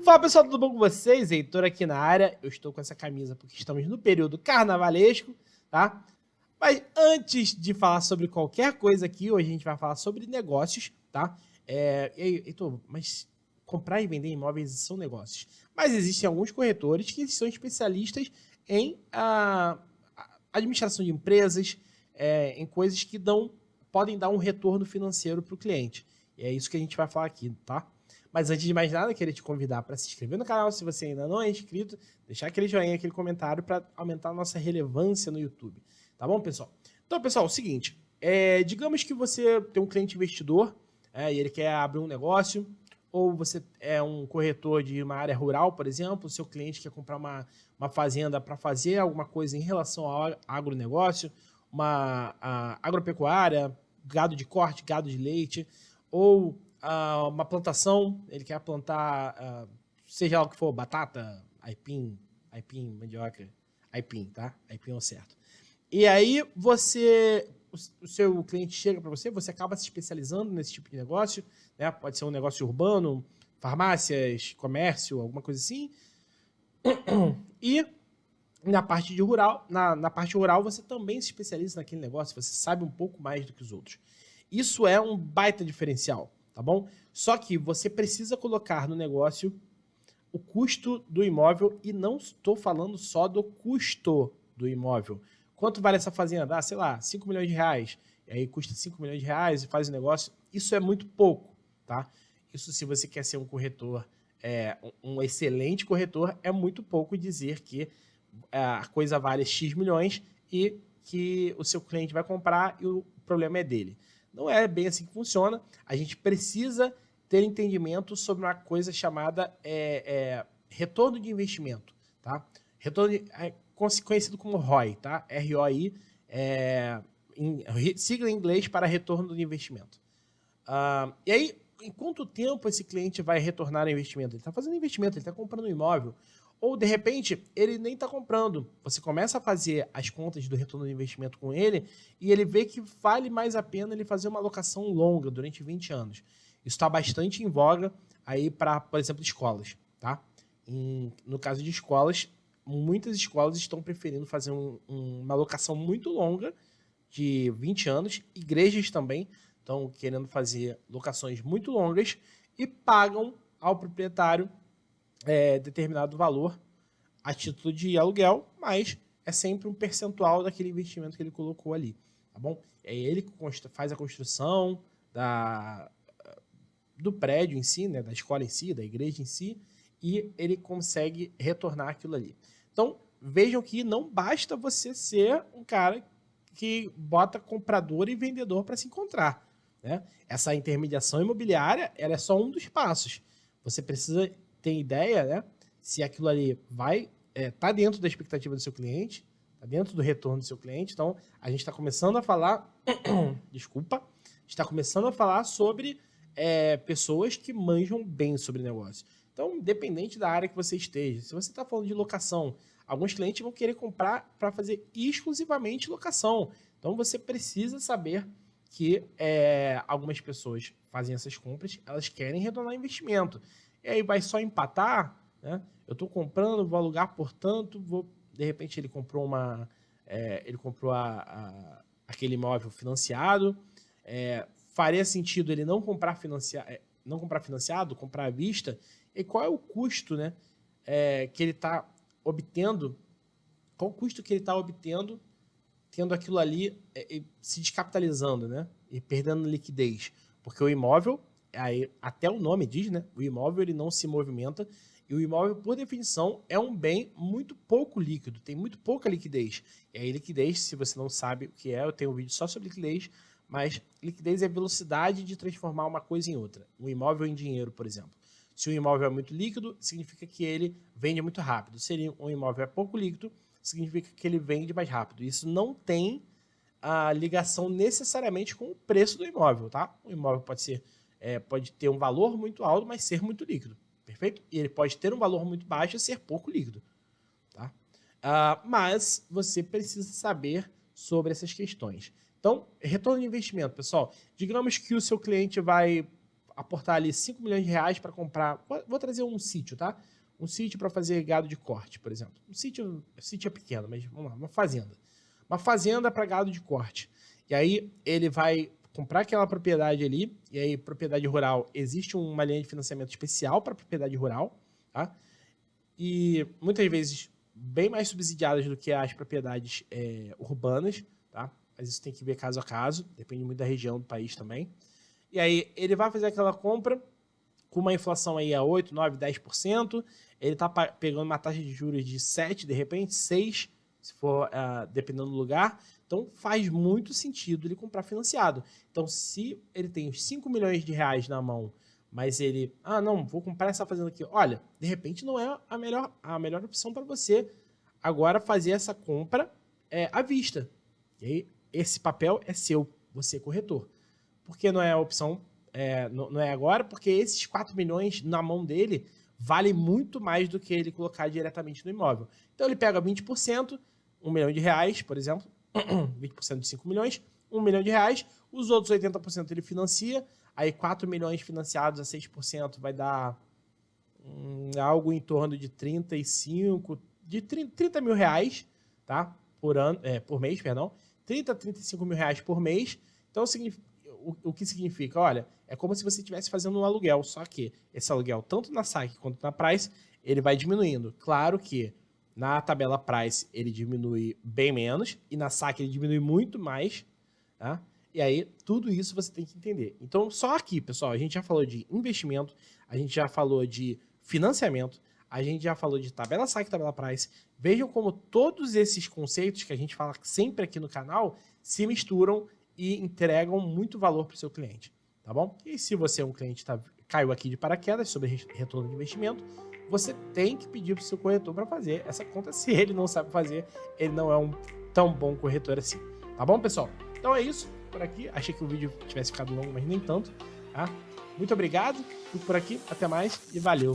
Fala pessoal, tudo bom com vocês? Heitor aqui na área. Eu estou com essa camisa porque estamos no período carnavalesco, tá? Mas antes de falar sobre qualquer coisa aqui, hoje a gente vai falar sobre negócios, tá? E aí, Heitor, mas comprar e vender imóveis são negócios. Mas existem alguns corretores que são especialistas em administração de empresas, em coisas que podem dar um retorno financeiro para o cliente. E é isso que a gente vai falar aqui, tá? Mas antes de mais nada, eu queria te convidar para se inscrever no canal, se você ainda não é inscrito, deixar aquele joinha, aquele comentário para aumentar a nossa relevância no YouTube. Tá bom, pessoal? Então, pessoal, é o seguinte, digamos que você tem um cliente investidor e ele quer abrir um negócio, ou você é um corretor de uma área rural, por exemplo, o seu cliente quer comprar uma fazenda para fazer alguma coisa em relação ao agronegócio, uma agropecuária, gado de corte, gado de leite, ou uma plantação, ele quer plantar, seja lá o que for, batata, aipim, mandioca, aipim, tá? Aipim é o certo. E aí o seu cliente chega para você, você acaba se especializando nesse tipo de negócio, né? Pode ser um negócio urbano, farmácias, comércio, alguma coisa assim. E na parte de rural, na parte rural você também se especializa naquele negócio, você sabe um pouco mais do que os outros. Isso é um baita diferencial, tá bom? Só que você precisa colocar no negócio o custo do imóvel e não estou falando só do custo do imóvel. Quanto vale essa fazenda? Sei lá, 5 milhões de reais. E aí custa 5 milhões de reais e faz o negócio. Isso é muito pouco, tá? Isso se você quer ser um corretor, um excelente corretor, é muito pouco dizer que a coisa vale X milhões e que o seu cliente vai comprar e o problema é dele. Não é bem assim que funciona. A gente precisa ter entendimento sobre uma coisa chamada retorno de investimento, tá? Conhecido como ROI, tá? ROI, sigla em inglês para retorno de investimento. E aí, em quanto tempo esse cliente vai retornar o investimento? Ele está fazendo investimento, ele está comprando um imóvel, ou de repente ele nem está comprando. Você começa a fazer as contas do retorno de investimento com ele e ele vê que vale mais a pena ele fazer uma alocação longa durante 20 anos. Isso está bastante em voga aí para, por exemplo, escolas, tá? No caso de escolas, muitas escolas estão preferindo fazer uma alocação muito longa de 20 anos. Igrejas também estão querendo fazer locações muito longas e pagam ao proprietário determinado valor a título de aluguel, mas é sempre um percentual daquele investimento que ele colocou ali, tá bom? É ele que faz a construção do prédio em si, né, da escola em si, da igreja em si, e ele consegue retornar aquilo ali. Então, vejam que não basta você ser um cara que bota comprador e vendedor para se encontrar, né? Essa intermediação imobiliária, ela é só um dos passos. Você precisa ter ideia, né, se aquilo ali vai tá dentro da expectativa do seu cliente, tá dentro do retorno do seu cliente. Então, a gente está começando a falar, está começando a falar sobre pessoas que manjam bem sobre negócio. Então, independente da área que você esteja, se você está falando de locação, alguns clientes vão querer comprar para fazer exclusivamente locação. Então, você precisa saber que algumas pessoas fazem essas compras, elas querem retornar investimento. E aí vai só empatar, né? Eu estou comprando, vou alugar, portanto, de repente ele comprou aquele imóvel financiado. Faria sentido ele não comprar financiado, comprar à vista. E qual é o custo, né, que ele está obtendo? Qual o custo que ele está obtendo tendo aquilo ali se descapitalizando, né, e perdendo liquidez? Porque o imóvel, até o nome diz, né, o imóvel ele não se movimenta. E o imóvel, por definição, é um bem muito pouco líquido, tem muito pouca liquidez. E aí, liquidez, se você não sabe o que eu tenho um vídeo só sobre liquidez, mas liquidez é a velocidade de transformar uma coisa em outra. Um imóvel em dinheiro, por exemplo. Se o imóvel é muito líquido, significa que ele vende muito rápido. Se um imóvel é pouco líquido, significa que ele vende mais rápido. Isso não tem a ligação necessariamente com o preço do imóvel, tá? O imóvel pode ter um valor muito alto, mas ser muito líquido. Perfeito? E ele pode ter um valor muito baixo e ser pouco líquido. Tá? Mas você precisa saber sobre essas questões. Então, retorno de investimento, pessoal. Digamos que o seu cliente vai aportar ali 5 milhões de reais para comprar, vou trazer um sítio, tá? Um sítio para fazer gado de corte, por exemplo. Um sítio é pequeno, mas vamos lá, uma fazenda. Uma fazenda para gado de corte. E aí ele vai comprar aquela propriedade ali, e aí propriedade rural, existe uma linha de financiamento especial para propriedade rural, tá? E muitas vezes bem mais subsidiadas do que as propriedades urbanas, tá? Mas isso tem que ver caso a caso, depende muito da região do país também. E aí ele vai fazer aquela compra com uma inflação aí a 8, 9, 10%, ele tá pegando uma taxa de juros de 7, de repente 6, se for dependendo do lugar. Então faz muito sentido ele comprar financiado. Então se ele tem os 5 milhões de reais na mão, mas ele, não, vou comprar essa fazenda aqui. Olha, de repente não é a melhor opção para você agora fazer essa compra à vista. E aí esse papel é seu, você corretor. Por que não é a opção, não é agora? Porque esses 4 milhões na mão dele valem muito mais do que ele colocar diretamente no imóvel. Então ele pega 20%, 1 milhão de reais, por exemplo, 20% de 5 milhões, 1 milhão de reais, os outros 80% ele financia, aí 4 milhões financiados a 6% vai dar algo em torno de 30 mil reais, tá? Por mês, perdão. 30, 35 mil reais por mês. Então, o que significa? Olha, é como se você estivesse fazendo um aluguel, só que esse aluguel, tanto na SAC quanto na Price, ele vai diminuindo. Claro que na tabela Price ele diminui bem menos e na SAC ele diminui muito mais, tá? E aí, tudo isso você tem que entender. Então, só aqui, pessoal, a gente já falou de investimento, a gente já falou de financiamento, a gente já falou de tabela SAC e tabela Price. Vejam como todos esses conceitos que a gente fala sempre aqui no canal se misturam e entregam muito valor para o seu cliente, tá bom? E se você é um cliente que caiu aqui de paraquedas sobre retorno de investimento, você tem que pedir para o seu corretor para fazer essa conta. Se ele não sabe fazer, ele não é um tão bom corretor assim, tá bom, pessoal? Então é isso por aqui. Achei que o vídeo tivesse ficado longo, mas nem tanto, tá? Muito obrigado, fico por aqui, até mais e valeu!